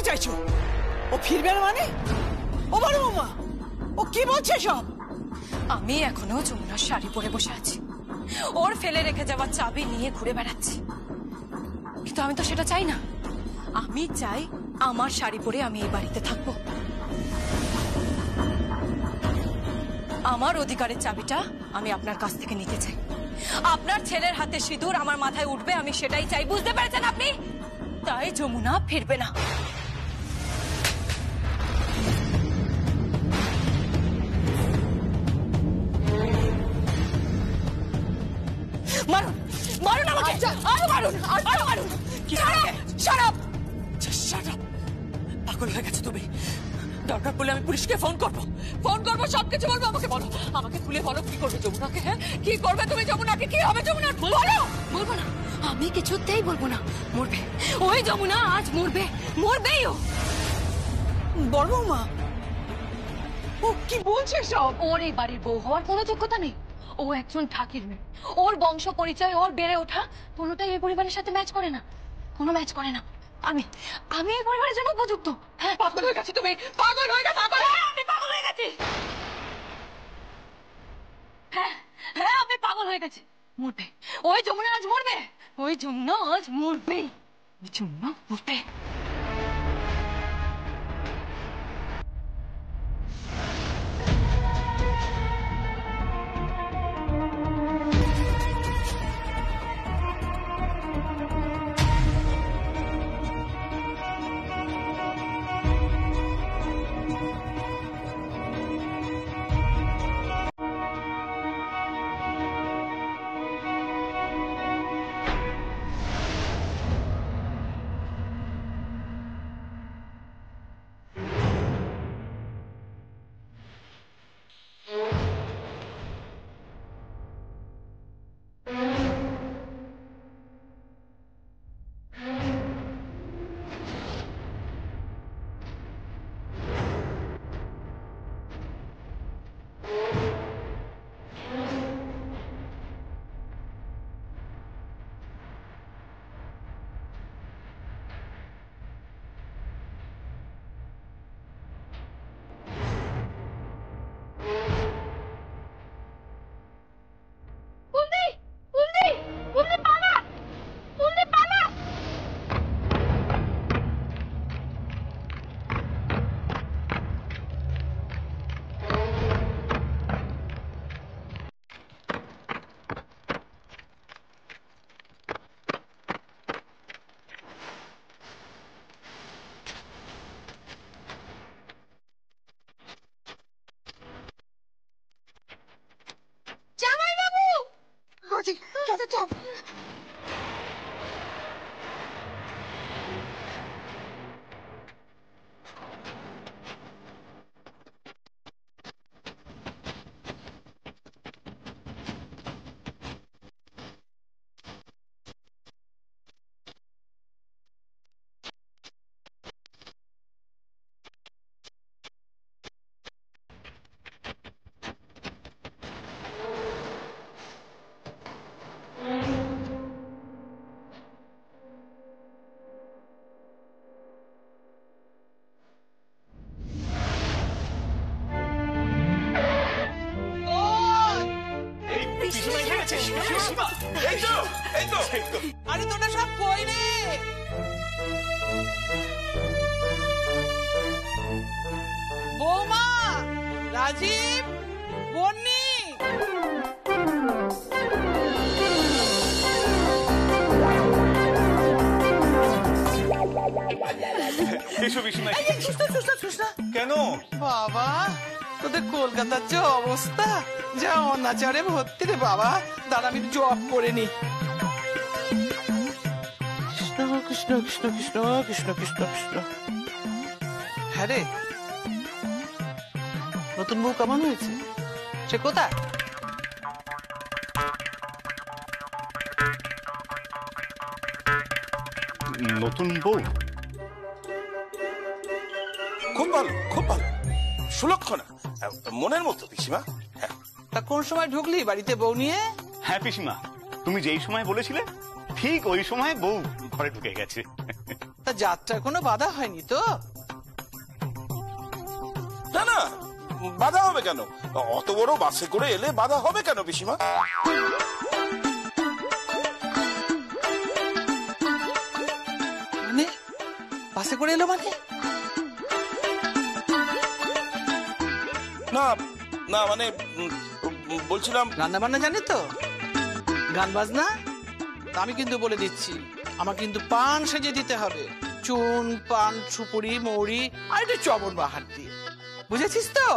চাইছো? ও ফিরবে না মানে? ও বড় বৌমা, ও কি বলছে সব? আমি এখনো যমুনার শাড়ি পরে বসে আছি, ওর ফেলে রেখে যাওয়া চাবি নিয়ে ঘুরে বেড়াচ্ছি। কিন্তু আমি তো সেটা চাই না। আমি চাই আমার শাড়ি পরে আমি এই বাড়িতে থাকবো। আমার অধিকারের চাবিটা আমি আপনার কাছ থেকে নিতে চাই। আপনার ছেলের হাতে সিঁদুর আমার মাথায় উঠবে, আমি সেটাই চাই। বুঝতে পেরেছেন আপনি? তাই যমুনা ফিরবে না। মারুন, মারুন আমাকে, আরো মারুন, আরো মারুন। পাগল হয়ে গেছো তুমি? দরকার পড়লে আমি পুলিশকে ফোন করবো, সবকিছু বলবো। আমাকে বলো, আমাকে খুলে বলো কি করবে যমুনাকে? হ্যাঁ, কি করবে তুমি যমুনাকে? কি হবে যমুনার? বলো। বলবো না, আমি কিছুতেই বলবো না। মরবে ওই যমুনা, আজ মরবে, মরবেই ও। বড় বৌমা, ও কি বলছে সব? ওর এই বাড়ির বউ হওয়ার কোনো যোগ্যতা নেই। ও একজন ঠাকির মেয়ে। ওর বংশ পরিচয়, ওর বেড়ে ওঠা কোনোটাই এই পরিবারের সাথে ম্যাচ করে না, কোনো ম্যাচ করে না। আমি এই পরিবারের জন্য উপযুক্ত। হ্যাঁ, পাগল হয়ে গেছি তুমি, পাগল হয়ে গেছি। আমি পাগল হয়ে গেছি। হ্যাঁ হ্যাঁ, আমি পাগল হয়ে গেছি। মরবে ওই যমুনা, আজ মরবে। ওই যমুনা আজ মরবে, ওই যমুনা মরবে। আরে তোরা সব কই রে? বৌমা, রাজীব, বন্নি, কেন বাবা তোদের কলকাতার যে অবস্থা, যা অনাচারে ভর্তি রে বাবা। দাঁড়া আমি জব করে নি। কৃষ্ণ কৃষ্ণ কৃষ্ণ কৃষ্ণ কৃষ্ণ কৃষ্ণ। হ্যাঁ রে, নতুন বউ কেমন হয়েছে? সে কোথায়? নতুন বউ? খুব ভালো, খুব ভালো, সুলক্ষণা, মনের মতো পিসিমা। তা কোন সময় ঢুকলি বাড়িতে বউ নিয়ে? হ্যাঁ পিসিমা, তুমি যেই সময় বলেছিলে ঠিক ওই সময় বউ ঘরে ঢুকে গেছে। তা যাত্রা কোনো বাধা হয়নি তো? না না, বাধা হবে কেন? অত বড় বাসে করে এলে বাধা হবে কেন পিসিমা? মানে বাসে করে এলো মানে? না না মানে বলছিলাম রান্না বান্না জানে তো, গান বাজনা? তা আমি কিন্তু বলে দিচ্ছি, আমার কিন্তু পান সেজে দিতে হবে, চুন পান সুপুরি মৌরি আর একটু চবন বাহার দিয়ে, বুঝেছিস তো?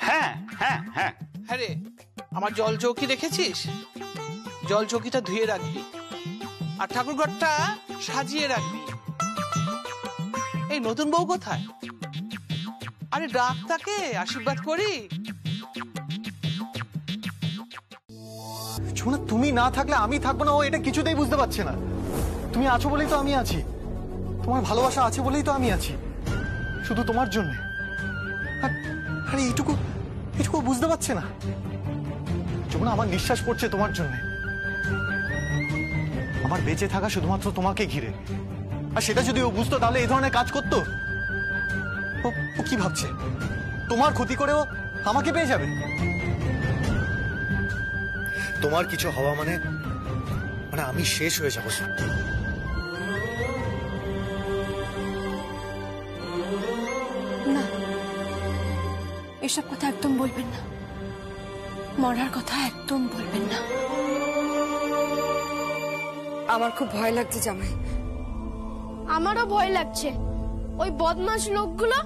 হ্যাঁ হ্যাঁ হ্যাঁ। হ্যাঁ রে, আমার জল চৌকি দেখেছিস? জল চৌকিটা ধুয়ে রাখবি আর ঠাকুরঘরটা সাজিয়ে রাখবি। এই নতুন বউ কোথায়? আরে ডাক তাকে, আশীর্বাদ করি। শোনা, তুমি না থাকলে আমি থাকবো না, ও এটা কিছুতেই বুঝতে পারছে না। তুমি আছো বলেই তো আমি আছি, তোমার ভালোবাসা আছে বলেই তো আমি আছি, শুধু তোমার জন্য। আরে এইটুকু এইটুকু বুঝতে পারছে না। যমুনা, আমার নিঃশ্বাস পড়ছে তোমার জন্য, আমার বেঁচে থাকা শুধুমাত্র তোমাকে ঘিরে। আর সেটা যদি ও বুঝতো তাহলে এই ধরনের কাজ করতো? ও কি ভাবছে, তোমার ক্ষতি করেও আমাকে পেয়ে যাবে? তোমার কিছু হওয়া মানে মানে আমি শেষ হয়ে যাব। না, এসব কথা একদম বলবেন না, মরার কথা একদম বলবেন না। আমার খুব ভয় লাগছে জামাই। আমারও ভয় লাগছে। ওই বদমাশ লোকগুলো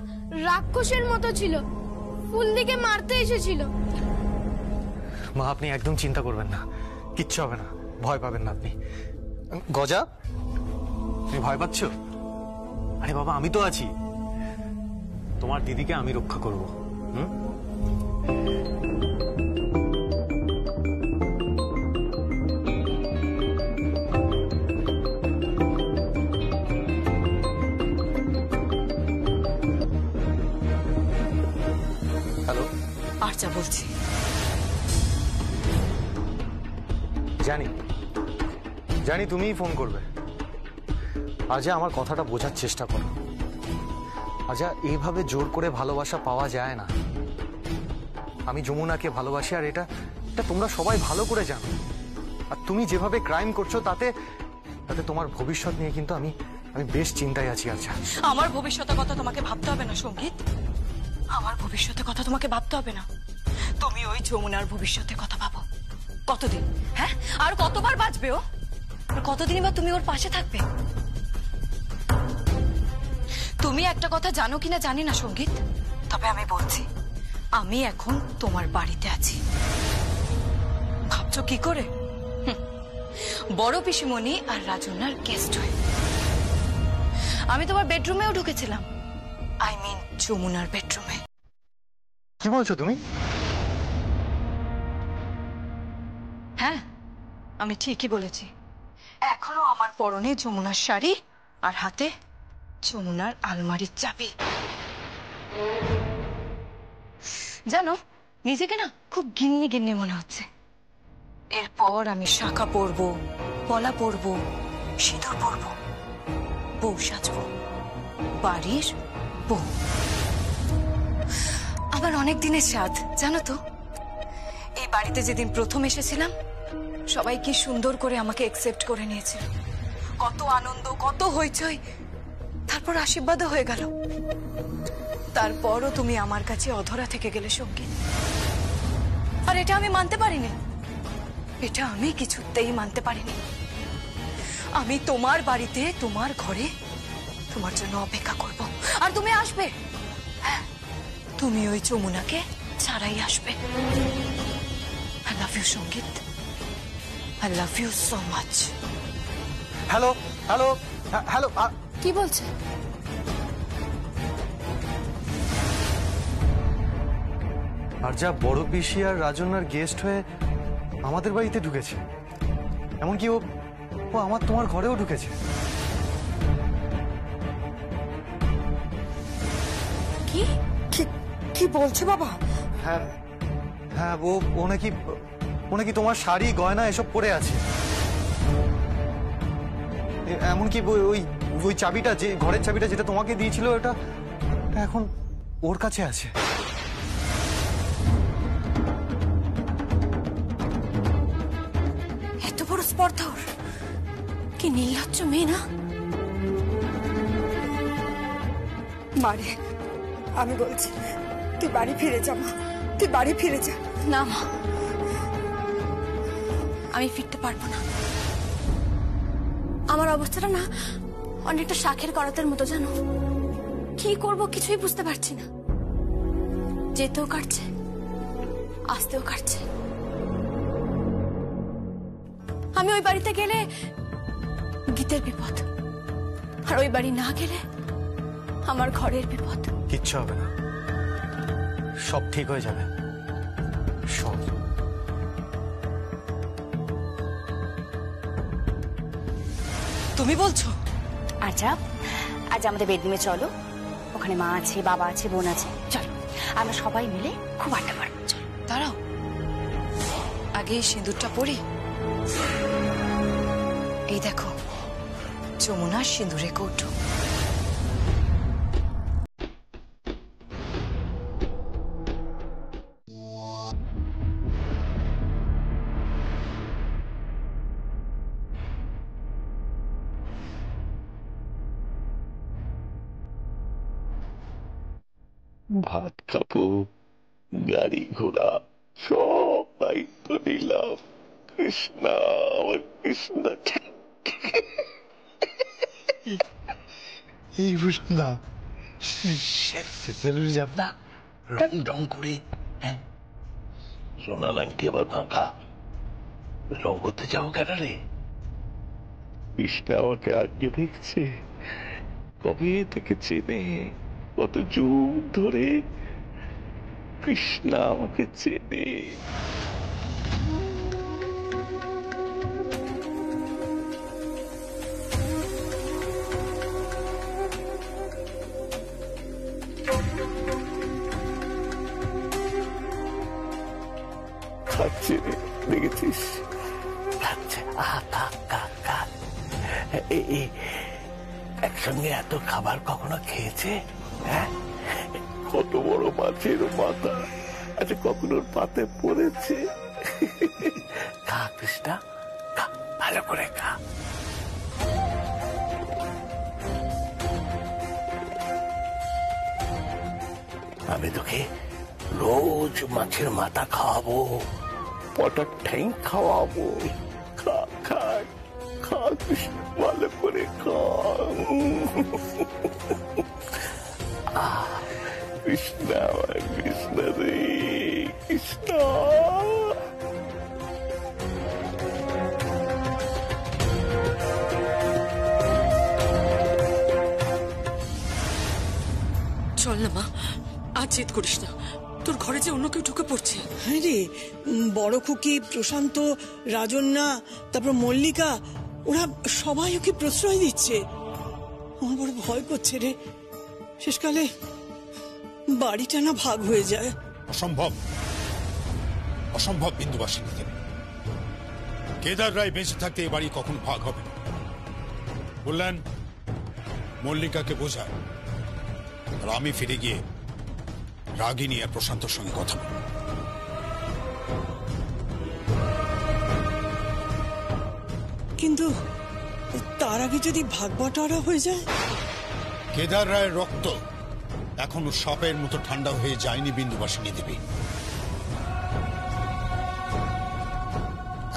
রাক্ষসের মতো ছিল, ফুল দিকে মারতে এসেছিল। মা, আপনি একদম চিন্তা করবেন না, কিচ্ছু হবে না, ভয় পাবেন না আপনি। গজা, তুমি ভয় পাচ্ছ? আরে বাবা, আমি তো আছি, তোমার দিদিকে আমি রক্ষা করব। হ্যালো, আর্চা বলছি। জানি জানি তুমিই ফোন করবে। আজা, আমার কথাটা বোঝার চেষ্টা করো। আজা, এইভাবে জোর করে ভালোবাসা পাওয়া যায় না। আমি যমুনাকে ভালোবাসি, আর এটা তোমরা সবাই ভালো করে জানো। আর তুমি যেভাবে ক্রাইম করছো তাতে তাতে তোমার ভবিষ্যৎ নিয়ে কিন্তু আমি বেশ চিন্তায় আছি। আচ্ছা, আমার ভবিষ্যতের কথা তোমাকে ভাবতে হবে না সঙ্গীত, আমার ভবিষ্যতের কথা তোমাকে ভাবতে হবে না। তুমি ওই যমুনার ভবিষ্যতের কথা ভাবো। কতদিন, হ্যাঁ, আর কতবার বাঁচবে ও? আর কতদিনই বা তুমি ওর পাশে থাকবে? তুমি একটা কথা জানো কিনা জানি না সঙ্গীত, তবে আমি বলছি, আমি এখন তোমার বাড়িতে আছি। ভাবছো কি করে? বড় পিসিমণি আর রাজনার গেস্ট হয়ে আমি তোমার বেডরুমেও ঢুকেছিলাম, আই মিন যমুনার বেডরুমে। কি বলছো তুমি? হ্যাঁ, আমি ঠিকই বলেছি। এখনো আমার পরনে যমুনার শাড়ি আর হাতে যমুনার আলমারির চাবি। জানো, নিজেকে না খুব গিন্নি গিন্নি মনে হচ্ছে। এরপর আমি শাখা পরবো, পলা পরবো, সিঁদুর পরবো, বউ সাজবো, বাড়ির বউ। আমার অনেক দিনের স্বাদ, জানো তো। এই বাড়িতে যেদিন প্রথম এসেছিলাম, সবাই কি সুন্দর করে আমাকে অ্যাকসেপ্ট করে নিয়েছিল, কত আনন্দ, কত হইচই, তারপর আশীর্বাদও হয়ে গেল। তারপরও তুমি আমার কাছে অধরা থেকে গেলে সঙ্গী। আর এটা আমি মানতে পারিনি, এটা আমি কিছুতেই মানতে পারিনি। আমি তোমার বাড়িতে, তোমার ঘরে তোমার জন্য অপেক্ষা করব, আর তুমি আসবে। হ্যাঁ, তুমি ওই যমুনাকে ছাড়াই আসবে। I love you, সঙ্গীত। I love you so much. Hello hello hello, কি বলছে? আর যা বড় পিসি আর রাজনার গেস্ট হয়ে আমাদের বাড়িতে ঢুকেছে, এমনকি ও আমার তোমার ঘরেও ঢুকেছে। কি কি বলছো বাবা? হ্যাঁ হ্যাঁ, ও নাকি তোমার শাড়ি গয়না এসব পরে আছে। এমনকি ওই ওই চাবিটা, যে ঘরের চাবিটা যেটা তোমাকে দিয়েছিল, ওটা এখন ওর কাছে আছে। এত বড় স্পর্ধা ওর! কি নির্লজ্জ মেয়ে না! মারে, আমি বলছি তুই বাড়ি ফিরে যা মা, তুই বাড়ি ফিরে যা। না মা, আমি ফিরতে পারবো না। আমার অবস্থাটা না অনেকটা শাখের করাতের মতো, জানো। কি করব কিছুই বুঝতে পারছি না। যেতেও কাটছে, আসতেও কাটছে। আমি ওই বাড়িতে গেলে গীতের বিপদ, আর ওই বাড়ি না গেলে আমার ঘরের বিপদ। কিচ্ছু হবে না, সব ঠিক হয়ে যাবে, সব। তুমি বলছো? আচ্ছা, আজ আমাদের বেডরুমে চলো, ওখানে মা আছে, বাবা আছে, বোন আছে, চলো আমরা সবাই মিলে খুব আড্ডা মারবো। চলো। দাঁড়াও, আগে এই সিঁদুরটা পরি। এই দেখো, যমুনার সিঁদুরে কৌটো। ভাত খাবো, গাড়ি ঘোড়া সব দায়িত্ব নিলাম। কৃষ্ণা, আমার কৃষ্ণা। এই কৃষ্ণা যাব না, রং রং করে। হ্যাঁ, সোনা লাংটি আবার ভাঙা, রং করতে যাবো কেন রে? কৃষ্ণা আমাকে আগে দেখছে, কবে থেকে চেনে, কত যুগ ধরে কৃষ্ণা আমাকে চেনে। খাচ্ছে রে, দেখেছিস? খাচ্ছে, একসঙ্গে এত খাবার কখনো খেয়েছে? হ্যাঁ, কত বড় মাছের মাথা, আচ্ছা কখনো পাতে পড়েছে? খা কৃষ্ণা, খা, ভালো করে খা। আমি তোকে রোজ মাছের মাথা খাওয়াবো, পটার ঠ্যাং খাওয়াবো। খা খা খা কৃষ্ণ, ভালো করে খা। কৃষ্ণ, কৃষ্ণ রে, কৃষ্ণ। চল না মা, আজ জেদ করিস না। তোর ঘরে যে অন্য কেউ ঢুকে পড়ছে। হ্যাঁ রে, বড় খুকি, প্রশান্ত, রাজন্যা, তারপর মল্লিকা, ওরা সবাই ওকে প্রশ্রয় দিচ্ছে। আমার বড় ভয় করছে রে, শেষকালে বাড়িটা না ভাগ হয়ে যায়। অসম্ভব, অসম্ভব বিন্দুবাসিনী দেবে। কেদার রায় বেঁচে থাকতে এ বাড়ি কখন ভাগ হবে? বললেন মল্লিকাকে বোঝায়, আর আমি ফিরে গিয়ে রাগিনী আর প্রশান্তর সঙ্গে কথা বলব। কিন্তু তার আগে যদি ভাগ বাটোয়ারা হয়ে যায়? কেদার রায়ের রক্ত এখনো সাপের মতো ঠান্ডা হয়ে যায়নি বিন্দুবাসিনী দেবী।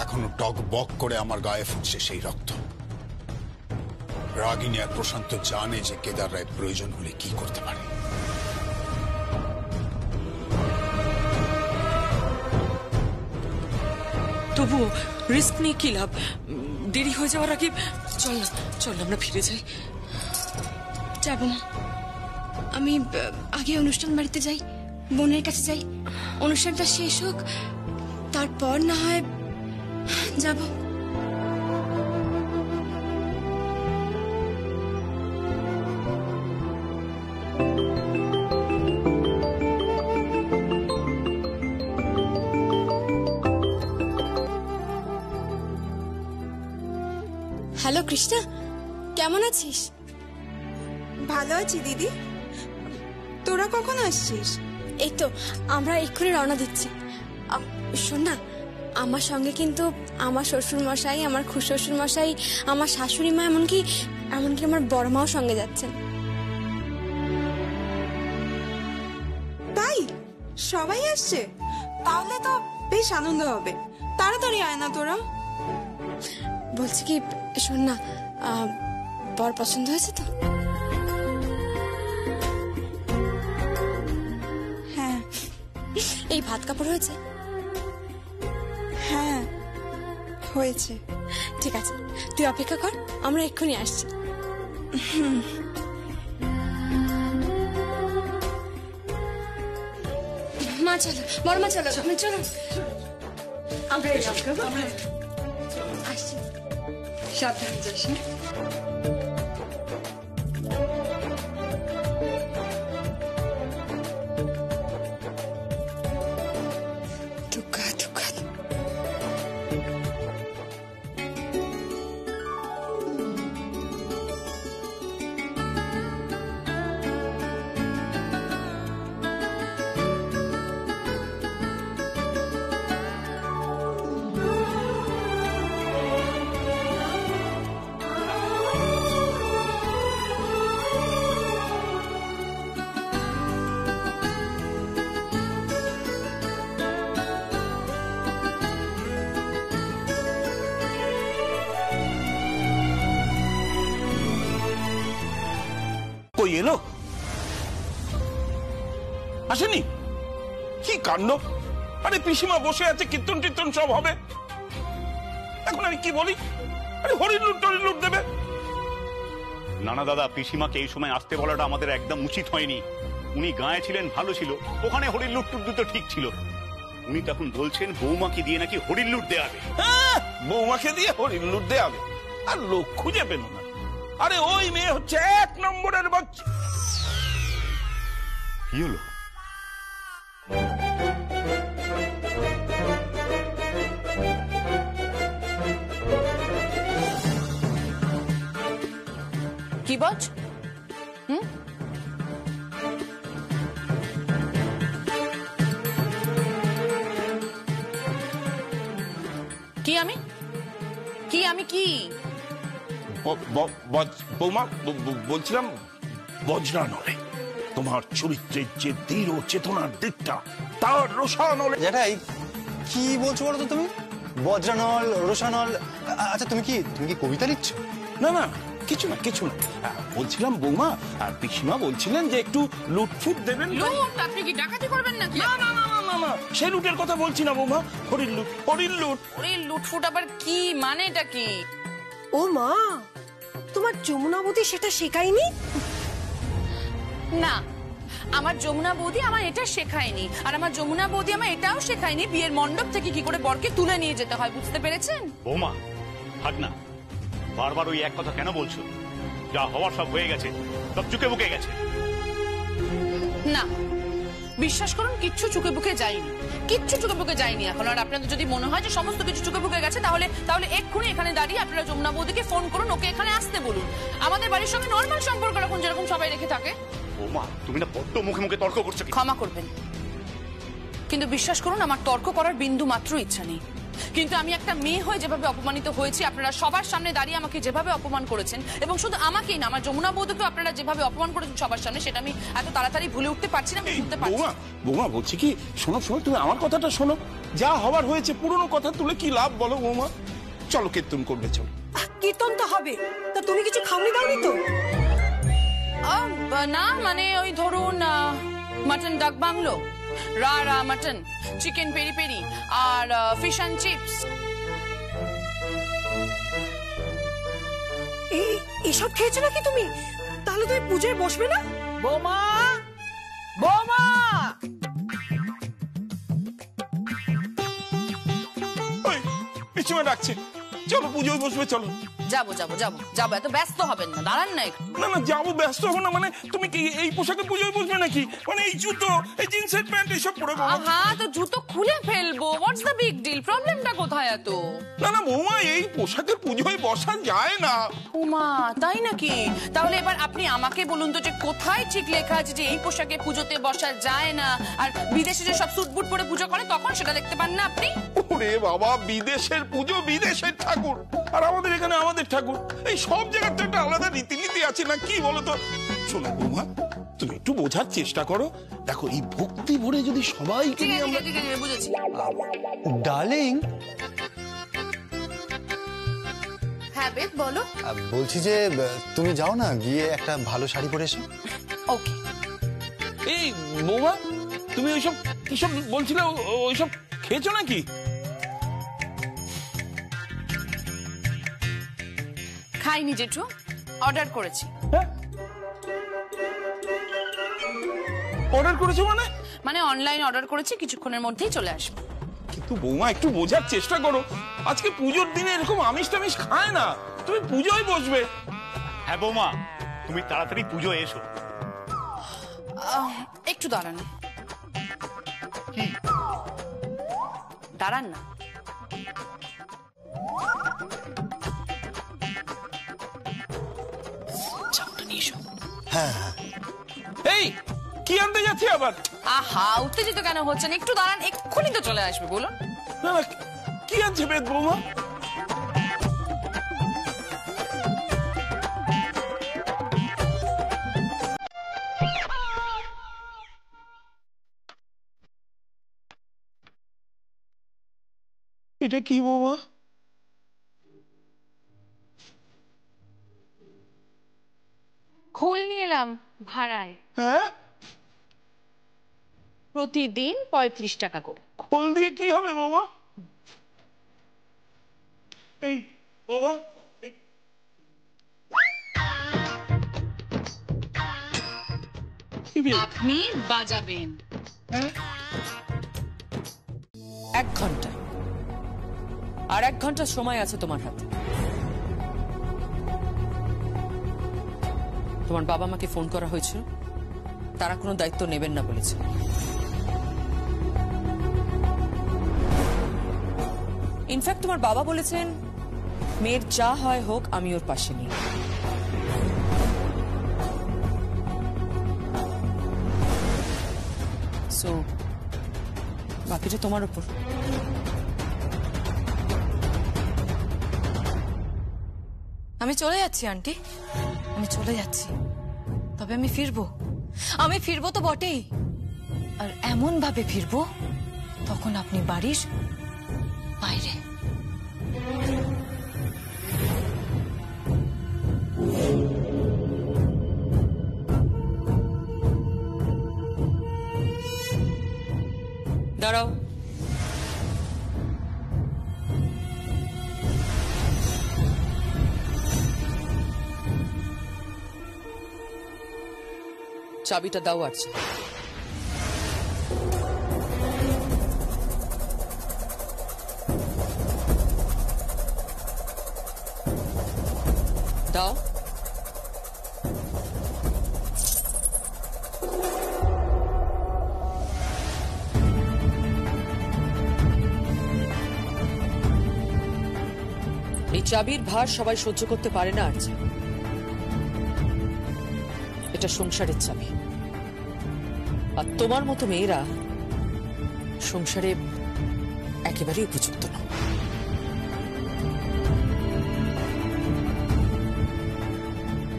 এখনো টক বক করে আমার গায়ে ফুটছে সেই রক্ত। রাগিনী আর প্রশান্ত জানে যে কেদার রায় প্রয়োজন হলে কি করতে পারে। তবুও রিস্ক নিয়ে কি লাভ? দেরি হয়ে যাওয়ার আগে চল না, চল আমরা ফিরে যাই। যাব না, আমি আগে অনুষ্ঠান বাড়িতে যাই, বোনের কাছে যাই, অনুষ্ঠানটা শেষ হোক, তারপর না হয় যাব। হ্যালো কৃষ্ণা, কেমন আছিস? ভালো আছি দিদি। তোরা কখন আসছিস? এই তো আমরা এক্ষুনি রওনা দিচ্ছি। শোন না, আমার সঙ্গে কিন্তু আমার শ্বশুর মশাই, আমার খুড়শ্বশুর মশাই, আমার শাশুড়ি মা, এমনকি আমার বড় মাও সঙ্গে যাচ্ছেন। তাই সবাই আসছে? তাহলে তো বেশ আনন্দ হবে। তাড়াতাড়ি আয় না তোরা। বলছি কি, শোন না, বর পছন্দ হয়েছে তো? হ্যাঁ। এই ভাত কাপড় হয়েছে? হ্যাঁ হয়েছে। ঠিক আছে, তুই অপেক্ষা কর, আমরা এক্ষুনি আসছি। মা চলো, বড় মা চলো, চলো। আমরা আসছি। সাবধানে যাস। দুঃখা দুঃখা। কই এলো? আসেনি? কি কাণ্ড! আরে পিসিমা বসে আছে, কীর্তন টীর্তন সব হবে, এখন আমি কি বলি? আরে হরিলুট দেবে। না না দাদা, পিসিমাকে এই সময় আসতে বলাটা আমাদের একদম উচিত হয়নি। উনি গায়ে ছিলেন, ভালো ছিল, ওখানে হরির লুট টুট দিতে ঠিক ছিল। উনি তখন বলছেন বৌমাকে দিয়ে নাকি হরির লুট দেয়া হবে। বৌমাকে দিয়ে হরিলুট দেয়া হবে? আর লোক খুঁজে পেল না। আরে ওই মেয়ে হচ্ছে 1 নম্বরের বাচ্চা। কি হলো? কি বলছ? কি বৌমা বলছিলাম, বজ্রা নলে তোমার চরিত্রের যে দৃঢ় চেতনার দিকটা, তার রসানলে। জ্যাঠাই কি বলছো বলো তো তুমি? বজ্রানল, রোশানল। আচ্ছা তুমি কি কবিতা লিখছো? না না, কিছু না। বলছিলাম বৌমা, পিসিমা বলছিলেন যে একটু লুটফুট দেবেন। লুট? আপনি কি ডাকাতি করবেন নাকি? না, সে লুটের কথা বলছি না বৌমা, হরির লুট। ওরে লুটফুট আবার কি মানে? এটা কি? ও মা, তোমার যমুনাবতী সেটা শেখায়নি? না, আমার যমুনা বৌদি আমার এটা শেখায়নি। আর আমার যমুনা বৌদি আমার এটাও শেখায়নি বিয়ের মণ্ডপ থেকে কি করে বরকে তুলে নিয়ে যেতে হয়। বুঝতে পেরেছেন? বৌমা থাক না, বারবার ওই এক কথা কেন বলছো? যা হওয়ার সব হয়ে গেছে, সব চুকে বুকে গেছে। না, বিশ্বাস করুন, কিচ্ছু চুকে বুকে যায়নি, এখন। আর আপনাদের যদি মনে হয় যে সমস্ত কিছু চুকে বুকে গেছে, তাহলে এক্ষুনি এখানে দাঁড়িয়ে আপনারা যমুনা বৌদিকে ফোন করুন, ওকে এখানে আসতে বলুন। আমাদের বাড়ির সঙ্গে নর্মাল সম্পর্ক রাখুন, যেরকম সবাই রেখে থাকে। বৌমা তুমি না বড্ড মুখে মুখে তর্ক করছো। ক্ষমা করবেন, কিন্তু বিশ্বাস করুন আমার তর্ক করার বিন্দু মাত্র ইচ্ছা নেই। কিন্তু আমি একটা মেয়ে হয়ে যেভাবে অপমানিত হয়েছি, আপনারা সবার সামনে দাঁড়িয়ে আমাকে যেভাবে অপমান করেছেন, এবং শুধু আমাকেই না, আমার যমুনা বৌদিকেও আপনারা যেভাবে অপমান করেছেন সবার সামনে, সেটা আমি এত তাড়াতাড়ি ভুলে উঠতে পারছি না, ভুলতে পারছি না। বৌমা বলছি কি, শোনো, তুমি আমার কথাটা শোনো। যা হওয়ার হয়েছে, পুরনো কথা তুলে কি লাভ বলো বৌমা? চলো কীর্তন করবে, চলো। কীর্তন তো হবে, তা তুমি কিছু খাওনি দাওনি তো? না, মানে ওই ধরুন মাটন ডাক বাংলো, রা মাটন, চিকেন পেরি পেরি, আর ফিশ অ্যান্ড চিপস। এসব খেয়েছো নাকি তুমি? তাহলে তুমি পূজায় বসবে না? বৌমা, ওই পিছনে ডাকছে, চলো পুজোয় বসবে, চলো। যাবো যাবো যাবো যাবো, এত ব্যস্ত হবেন না, দাঁড়ান না একটু। না না যাবো, ব্যস্ত হবো না মানে? তুমি কি এই পোশাকে পুজোয় বসবে নাকি? মানে এই জুতো, এই জিন্সের প্যান্ট এসব পরে বৌমা? হ্যাঁ, তো জুতো খুলে ফেলবো, হোয়াটস দ্য বিগ ডিল? প্রবলেমটা কোথায় এত? না না বৌমা, এই পোশাকে পুজোয় বসা যায় না। উমা, তাই নাকি? তাহলে এবার আপনি আমাকে বলুন তো যে কোথায় ঠিক লেখা আছে যে এই পোশাকে পুজোতে বসা যায় না, আর বিদেশে যে সব স্যুট বুট পরে পুজো করে তখন সেটা দেখতে পান না আপনি? ওরে বাবা, বিদেশের পুজো বিদেশের ঠাকুর, আর আমাদের এখানে আমাদের ঠাকুর। এই সব জায়গার তো একটা আলাদা রীতিনীতি আছে না, কি বলতো? শোনো বৌমা, তুমি একটু বোঝার চেষ্টা করো। দেখো, এই ভক্তি ভরে যদি সবাইকে নিয়ে আমরা... বুঝেছি। ডার্লিং, হ্যাঁ বেদ, বলো। বলছি যে তুমি যাও না, গিয়ে একটা ভালো শাড়ি পরে এসো। ওকে। এই বৌমা, তুমি ওইসব কিসব বলছিলে, ওইসব খেয়েছো নাকি? খাইনি জেঠু, অর্ডার করেছি। অর্ডার করেছো মানে? মানে অনলাইন অর্ডার করেছি, কিছুক্ষণের মধ্যেই চলে আসবে। কিন্তু বৌমা একটু বোঝার চেষ্টা করো, আজকে পুজোর দিনে এরকম আমিষ টামিষ খায় না, তুমি পুজোয় বসবে। হ্যাঁ বৌমা, তুমি তাড়াতাড়ি পুজো এসো। একটু দাঁড়ান। কি? দাঁড়ান না। চাউটা নিয়ে এসো। হ্যাঁ হ্যাঁ। এই কি আনতে যাচ্ছি আবার? আহা, উত্তেজিত কেন হচ্ছেন? একটু দাঁড়ান, এক্ষুনি তো চলে আসবে, বলুন। না না, কি আনছে বেদ বৌমা? এটা কি বৌমা? খোল নিয়ে এলাম ভাড়ায়, হ্যাঁ, প্রতিদিন 35 টাকা করে। খোল দিয়ে কি হবে বৌমা? এই বৌমা, আপনি বাজাবেন 1 ঘন্টা, আর 1 ঘন্টা সময় আছে তোমার হাতে। তোমার বাবা মাকে ফোন করা হয়েছিল, তারা কোনো দায়িত্ব নেবেন না বলেছে। ইনফ্যাক্ট তোমার বাবা বলেছেন মেয়ের যা হয় হোক, আমি ওর পাশে নেই। সো বাকিটা তোমার উপর। আমি চলে যাচ্ছি আন্টি, আমি চলে যাচ্ছি, তবে আমি ফিরবো তো বটেই, আর এমন ভাবে ফিরবো তখন আপনি বাড়ির বাইরে। দাঁড়াও। চাবিটা দাও। আছে দাও। এই চাবির ভার সবাই সহ্য করতে পারে না। আর এটা সংসারের চাবি, আর তোমার মতো মেয়েরা সংসারে একেবারেই উপযুক্ত না।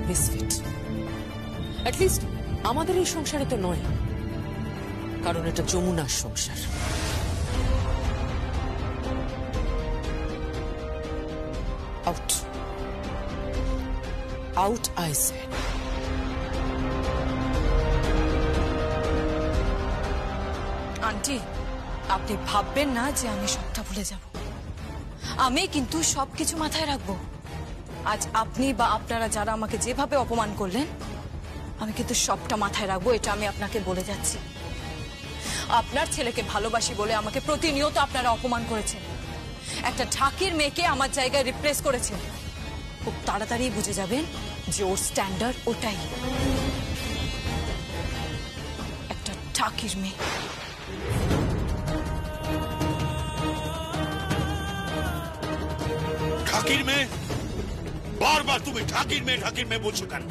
মিসফিট, অ্যাটলিস্ট আমাদের এই সংসারে তো নয়, কারণ এটা যমুনার সংসার। Out, out I said. Aunty, আপনি ভাববেন না যে আমি সবটা ভুলে যাব। আমি কিন্তু সবকিছু মাথায় রাখবো। আজ আপনি বা আপনারা যারা আমাকে যেভাবে অপমান করলেন, আমি কিন্তু সবটা মাথায় রাখবো, এটা আমি আপনাকে বলে যাচ্ছি। আপনার ছেলেকে ভালোবাসি বলে আমাকে প্রতিনিয়ত আপনারা অপমান করেছেন, একটা ঢাকির মেয়েকে আমার জায়গায় রিপ্লেস করেছেন। খুব তাড়াতাড়ি বুঝে যাবেন যে ওর স্ট্যান্ডার্ড ওটাই, একটা ঠাকির মেয়ে। ঠাকির মেয়ে? বারবার তুমি ঠাকির মেয়ে বলছো কেন?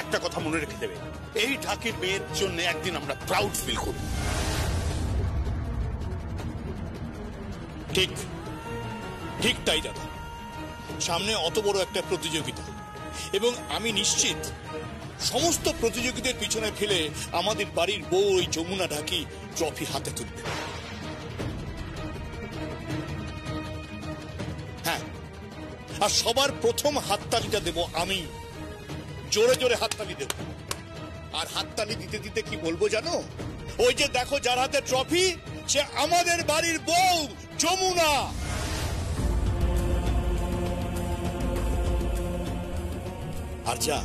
একটা কথা মনে রেখে দেবে, এই ঠাকির মেয়ের জন্য একদিন আমরা প্রাউড ফিল করব। ঠিক ঠিক তাই দাদা, সামনে অত বড় একটা প্রতিযোগিতা, এবং আমি নিশ্চিত সমস্ত প্রতিযোগীদের পিছনে ফেলে আমাদের বাড়ির বউ ওই যমুনা ঢাকি ট্রফি হাতে তুলবে। হ্যাঁ, আর সবার প্রথম হাততালিটা দেব আমি, জোরে জোরে হাততালি দেব। আর হাততালি দিতে দিতে কি বলবো জানো? ওই যে দেখো যার হাতে ট্রফি, সে আমাদের বাড়ির বউ যমুনা। আর যা,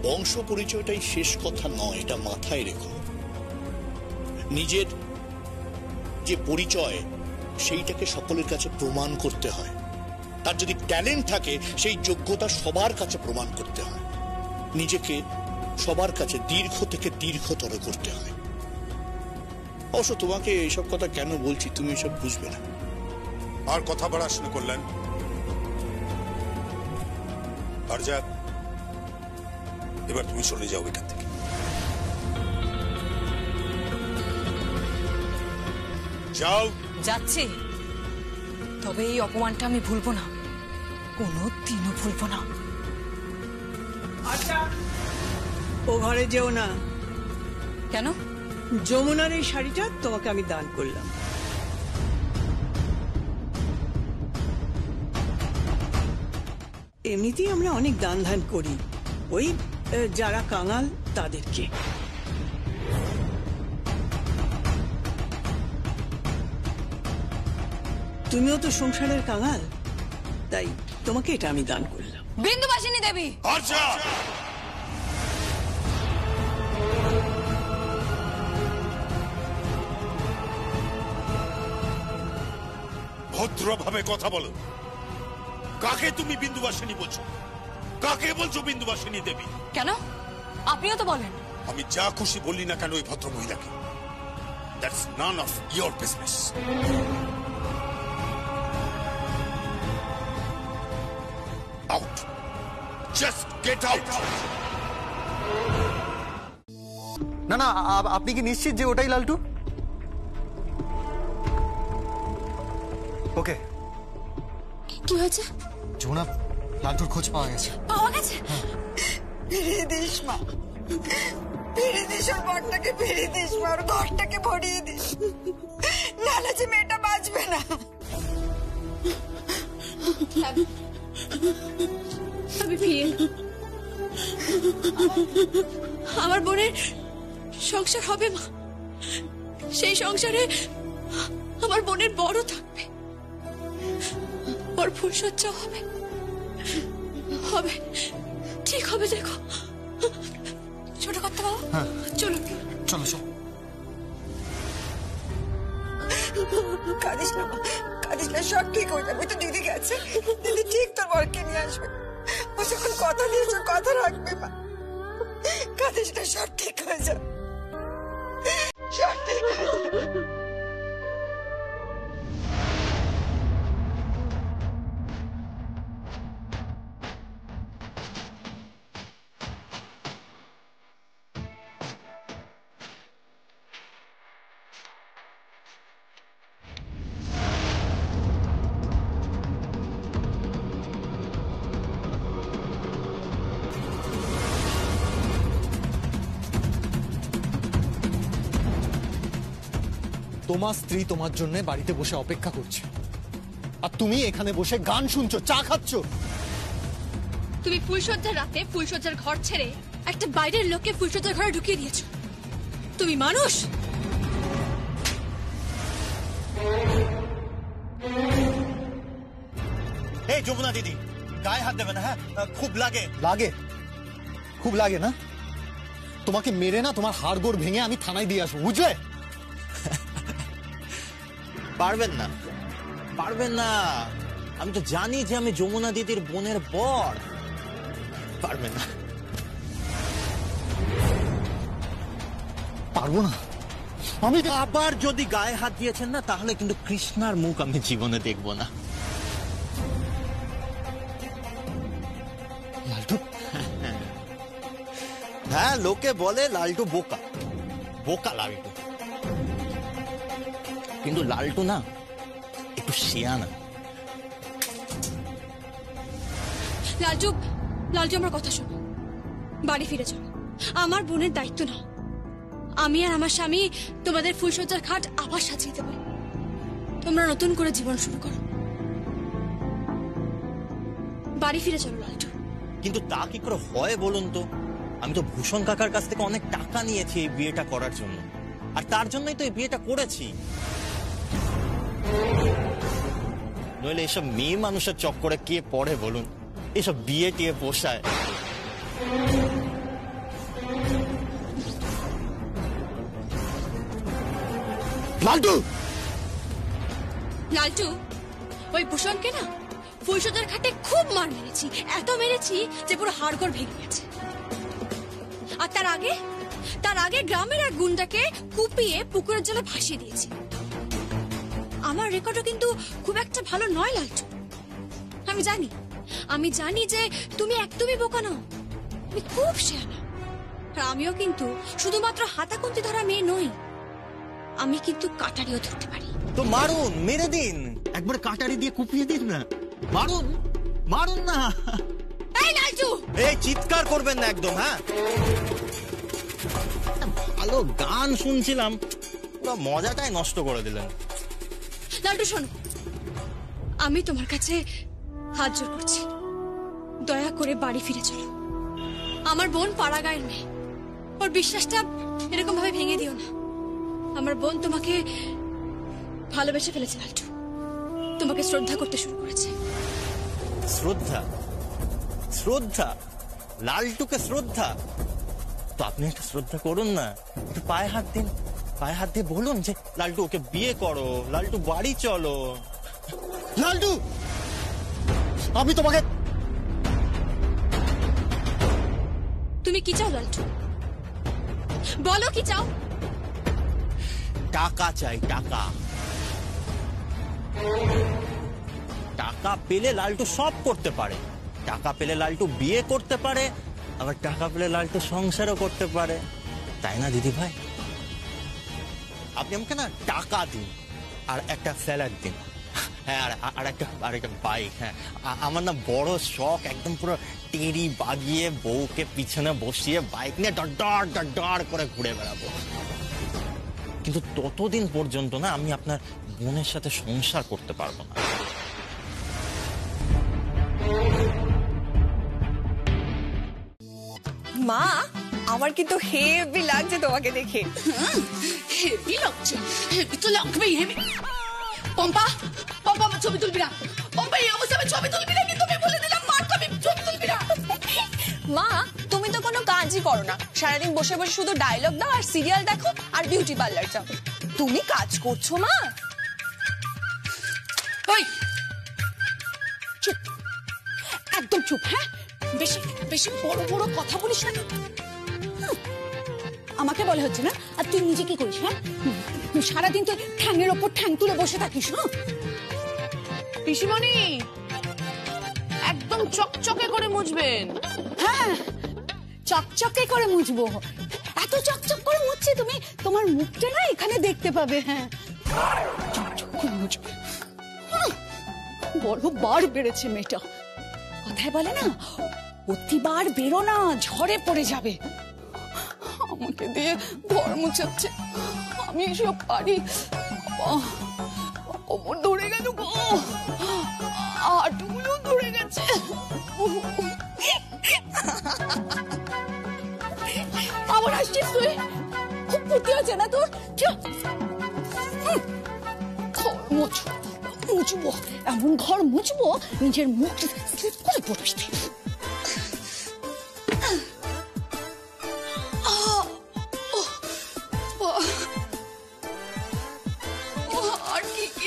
বংশ পরিচয়টাই শেষ কথা নয়, এটা মাথায় রেখো। নিজের যে পরিচয় সেইটাকে সকলের কাছে প্রমাণ করতে হয়। তার যদি ট্যালেন্ট থাকে সেই যোগ্যতা সবার কাছে প্রমাণ করতে হয়। নিজেকে সবার কাছে দীর্ঘ থেকে দীর্ঘতর করতে হয়। অবশ্য তোমাকে এইসব কথা কেন বলছি তুমি এসব বুঝবে না। আর কথা বাড়াস না কল্যাণ। আর যা, এবার তুমি চলে যাও এখান থেকে। যাও। যাচ্ছি, তবে এই অপমানটা আমি ভুলবো না, কোনো দিনও ভুলবো না। আচ্ছা, ও ঘরে যেও না। কেন? যমুনার এই শাড়িটা তোমাকে আমি দান করলাম। এমনিতেই আমরা অনেক দান ধান করি, ওই যারা কাঙাল তাদেরকে। তুমিও তো সংসারের কাঙাল, তাই তোমাকে এটা আমি দান করলাম। বিন্দুবাসিনী দেবী। আচ্ছা, ভদ্রভাবে কথা বলো। কাকে তুমি বিন্দুবাসিনী বলছো? কাকে বলছো বিন্দুবাসিনী দেবী? কেন? আপনিও তো বলেন। আমি যা খুশি বললি না কেন ওই ভদ্র মহিলাকে? That's none of your business. Out, just get out. না না, আপনি কি নিশ্চিত যে ওটাই লালটু? ওকে। কি হয়েছে? যমুনা, লালটুর খোঁজ পাওয়া গেছে। পাওয়া গেছে? ফিরিয়ে দিস মা, ফিরিয়ে দিস ওর বরটাকে, ফিরিয়ে দিস মা, ওর ঘরটাকে ভরিয়ে দিস, নাহলে যে মেয়েটা বাঁচবে না। আমি ফিরে আমার বোনের সংসার হবে মা, সেই সংসারে আমার বোনের বড় থাকবে, ওর ফুলসজ্জা হবে, হবে, ঠিক হবে। দেখো ছোট কথা বাবা, চলো চলো চলো। কাঁদিস না মা, কাঁদিস না, সব ঠিক হয়ে যাবে। তো দিদি গেছে, দিদি ঠিক তোর বরকে নিয়ে আসবে। ও যখন কথা দিয়েছে কথা রাখবে মা, কাঁদিস না, সব ঠিক হয়ে যাবে, সব ঠিক হয়ে যাবে। তোমার স্ত্রী তোমার জন্য বাড়িতে বসে অপেক্ষা করছে, আর তুমি এখানে বসে গান শুনছো, চা খাচ্ছ। তুমি ফুলসজ্জার রাতে ফুলসজ্জার ঘর ছেড়ে একটা বাইরের লোককে ফুলসজ্জার ঘরে ঢুকিয়ে দিয়েছো। তুমি মানুষ? এই যমুনা দিদি, গায়ে হাত দেবে না, হ্যাঁ? খুব লাগে। লাগে? খুব লাগে না? তোমাকে মেরে না তোমার হাড়গোড় ভেঙে আমি থানায় দিয়ে আসবো, বুঝলে? পারবেন না, পারবেন না। আমি তো জানি যে আমি যমুনা দিদির বোনের বর। পারবেন না, পারবো না আমি। আবার যদি গায়ে হাত দিয়েছেন না, তাহলে কিন্তু কৃষ্ণার মুখ আমি জীবনে দেখবো না। লালটু, হ্যাঁ, লোকে বলে লালটু বোকা, বোকা লালটু। কিন্তু লালটু না একটু শিয়ানা। লালটু, লালটু আমার কথা শোনো, বাড়ি ফিরে চলো। আমার বোনের দায়িত্ব নাও। আমি আর আমার স্বামী তোমাদের ফুলসজ্জার খাট আবার সাজিয়ে দেব। তোমরা নতুন করে জীবন শুরু করো। বাড়ি ফিরে চলো লালটু। কিন্তু তা কি করে হয় বলুন তো? আমি তো ভূষণ কাকার কাছ থেকে অনেক টাকা নিয়েছি এই বিয়েটা করার জন্য, আর তার জন্যই তো এই বিয়েটা করেছি। নইলে এসব মেয়ে মানুষের চক্করে কে পড়ে বলুন? এসব বিয়ে টিয়ে পোষায়। লালটু, লালটু, ওই ভূষণকে না ফুলসজ্জার খাটে খুব মার মেরেছি, এত মেরেছি যে পুরো হাড়গোড় ভেঙে গেছে। আর তার আগে গ্রামের এক গুন্ডাকে কুপিয়ে পুকুরের জলে ভাসিয়ে দিয়েছি। আমার রেকর্ডও কিন্তু খুব একটা ভালো নয় লালটু। আমি জানি যে তুমি একদমই বোকা নও, তুমি খুব শেয়ানা। আর আমিও কিন্তু শুধুমাত্র হাতাকুন্তি ধরা মেয়ে নই, আমি কিন্তু কাটারিও ধরতে পারি। তো মারুন, মেরে দিন, একবার কাটারি দিয়ে কুপিয়ে দিন না। মারুন, মারুন না। এই লালটু, এই চিৎকার করবেন না একদম। হ্যাঁ, ভালো গান শুনছিলাম, পুরো মজাটাই নষ্ট করে দিলেন। লালটু শোনো, আমি তোমার কাছে হাত জোর করছি, দয়া করে বাড়ি ফিরে চলো। আমার বোন পাড়া গায়ের মেয়ে, ওর বিশ্বাসটা এরকম ভাবে ভেঙে দিও না। আমার বোন তোমাকে ভালোবেসে ফেলেছে লালটু, তোমাকে শ্রদ্ধা করতে শুরু করেছে। শ্রদ্ধা? শ্রদ্ধা? লালটুকে শ্রদ্ধা? তো আপনি একটা শ্রদ্ধা করুন না, একটু পায়ে হাত দিন, পায়ে হাত দিয়ে বলুন যে লালটু ওকে বিয়ে করো, লালটু বাড়ি চলো। লালটু, আমি তোমাকে। তুমি কি চাও লালটু? বলো কি চাও? টাকা চাই, টাকা। টাকা পেলে লালটু সব করতে পারে। টাকা পেলে লালটু বিয়ে করতে পারে, আবার টাকা পেলে লালটু সংসারও করতে পারে, তাই না দিদি ভাই? আপনি আমাকে না টাকা দিন আর একটা স্যালাড দিন। হ্যাঁ, আর একটা বাইক। হ্যাঁ, আমার না বড় শখ, একদম পুরো টেরি বাগিয়ে বউকে পিছনে বসিয়ে বাইক নিয়ে ডর করে ঘুরে বেড়াবো। কিন্তু ততদিন পর্যন্ত না আমি আপনার বোনের সাথে সংসার করতে পারবো না। মা, আমার কিন্তু হেভি লাগছে তোমাকে দেখে। হেভি লাগছে? হেভি তো লাগবেই। হেভি। পম্পা, পম্পা, আমার ছবি তুলবি না। পম্পা, এই অবস্থা আমি ছবি তুলবি না, কিন্তু আমি বলে দিলাম মার খাবি, ছবি তুলবি না। মা, তুমি তো কোনো কাজই করো না, সারাদিন বসে বসে শুধু ডায়লগ দাও আর সিরিয়াল দেখো আর বিউটি পার্লার যাও। তুমি কাজ করছো মা? ওই চুপ, একদম চুপ। হ্যাঁ, বেশি বেশি বড় বড় কথা বলিস না। আমাকে বলা হচ্ছে না, আর তুই নিজে কি করিস? হ্যাঁ, সারাদিন তুই ঠ্যাংয়ের ওপর ঠ্যাং তুলে বসে থাকিস। হ্যাঁ পিসিমণি, একদম চকচকে করে মুছবেন। হ্যাঁ, চকচকে করে মুছবো। এত চকচক করে মুছছি তুমি, তোমার মুখটা না এখানে দেখতে পাবে। হ্যাঁ, চকচক করে মুছবে। বড় বার বেড়েছে মেয়েটা। কথায় বলে না, অতিবার বেরো না, ঝড়ে পড়ে যাবে। আমাকে দিয়ে ঘর মুছাচ্ছে, আমি এসব পারি? কোমর ধরে গেল গো, হাঁটুগুলো ধরে গেছে। আবার আসছিস তুই? খুব ফুটি আছে না তোর? মুছবো, এমন ঘর মুছবো নিজের মুখ স্লিপ করে পড়বি। আর কি কি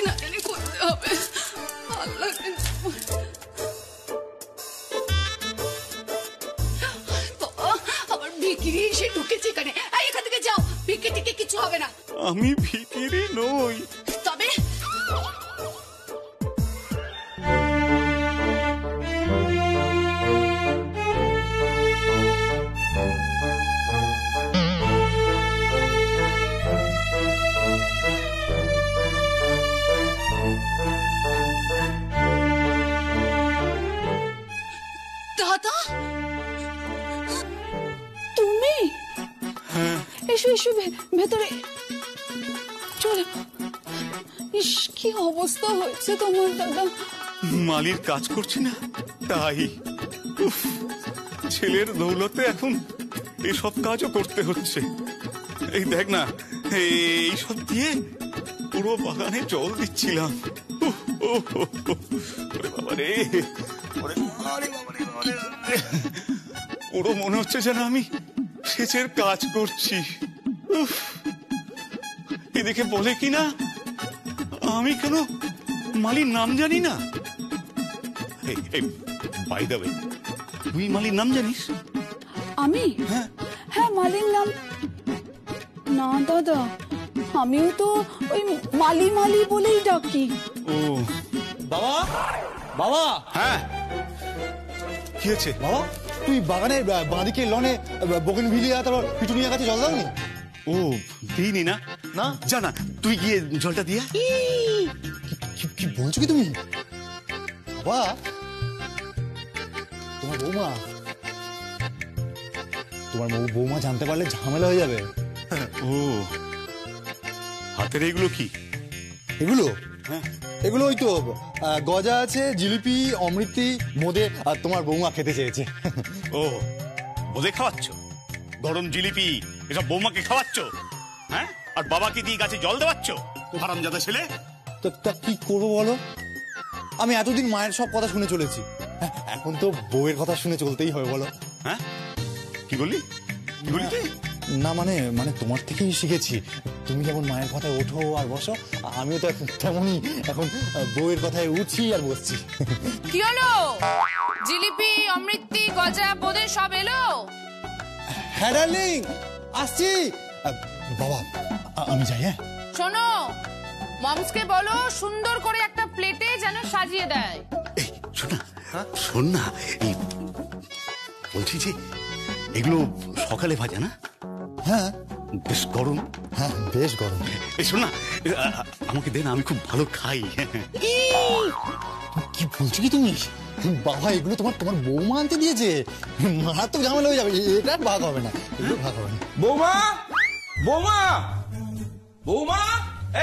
আমি ভিখিরি নই। তবে দাদা তুমি এসো এসো ভেতরে চলে। ইস কি অবস্থা হয়েছে তোমার দাদা। মালির কাজ করছে না তাই। উফ, ছেলের দৌলতে এখন এসব কাজও করতে হচ্ছে। এই দেখ না, এইসব দিয়ে পুরো বাগানে জল দিচ্ছিলাম। পুরো মনে হচ্ছে যেন আমি সেচের কাজ করছি। এদিকে বলে কিনা আমি কেন মালির নাম জানি না। বাই দ্য ওয়ে, তুই মালির নাম জানিস? আমি? হ্যাঁ মালির নাম না দাদা, আমিও তো ওই মালি মালি বলেই ডাকি। ও বাবা, বাবা। হ্যাঁ কি হয়েছে? বাবা, তুই বাগানের বাঁদিকে লনে বোগেনভিলিয়া তারপর পিটুনিয়া গাছে জল দাওনি? ও দিইনি না। না জানা, তুই গিয়ে জলটা দিয়ে। কি বলছো কি তুমি? বাবা, তোমার বৌমা জানতে পারলে ঝামেলা হয়ে যাবে। ও হাতের এগুলো কি? এগুলো এগুলো ওই তো গজা আছে, জিলিপি, অমৃতি, মোদে, আর তোমার বৌমা খেতে চেয়েছে। ও বোধে খাওয়াচ্ছ? গরম জিলিপি এসব বৌমাকে খাওয়াচ্ছ? হ্যাঁ, আর বাবাকে দিয়ে গাছে জল দেওয়াচ্ছ? হারামজাদা ছেলে। তা কি করবো বলো? আমি এতদিন মায়ের সব কথা শুনে চলেছি, এখন তো বউয়ের কথা শুনে চলতেই হবে বলো। হ্যাঁ কি বললি? কি বললি? না মানে তোমার থেকেই শিখেছি। তুমি যেমন মায়ের কথায় ওঠো আর বসো, আমিও তো তেমনই এখন বউয়ের কথায় উঠছি আর বসছি। কি হলো? জিলিপি, অমৃতি, গজা, বোঁদে সব এলো? হ্যাঁ ডার্লিং, আসছি। বাবা আমি যাই। হ্যাঁ শোনো, মমসকে বলো সুন্দর করে একটা প্লেটে যেন সাজিয়ে দেয়। শোন না, এই বলছি যে এগুলো সকালে ভাজা না? হ্যাঁ বেশ গরম। হ্যাঁ বেশ গরম। এই শোন না, আমাকে দে না, আমি খুব ভালো খাই। কি বলছো কি তুমি? বাবা এগুলো তোমার বৌমা আনতে দিয়েছে, মারাত্মক ঝামেলা হয়ে যাবে, এটা ভাগ হবে না, এগুলো ভাগ হবে না। বৌমা, বৌমা, বৌমা,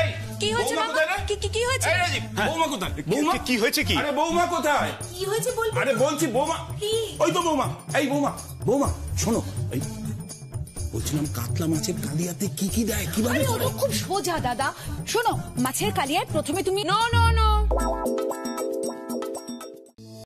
এই কি হয়েছে বাবা? কি হয়েছে? এই রাজীব, বৌমা কোথায়? বৌমা কি হয়েছে? কি আরে বৌমা কোথায়? কি হয়েছে বলবো? আরে বলছি বৌমা, ওই তো বৌমা। এই বৌমা, বৌমা শোনো, এই বলছিলাম কাতলা মাছের কালিয়াতে কি কি দেয়, কিভাবে করে? খুব সোজা দাদা। শোনো, মাছের কালিয়ায় প্রথমে তুমি নো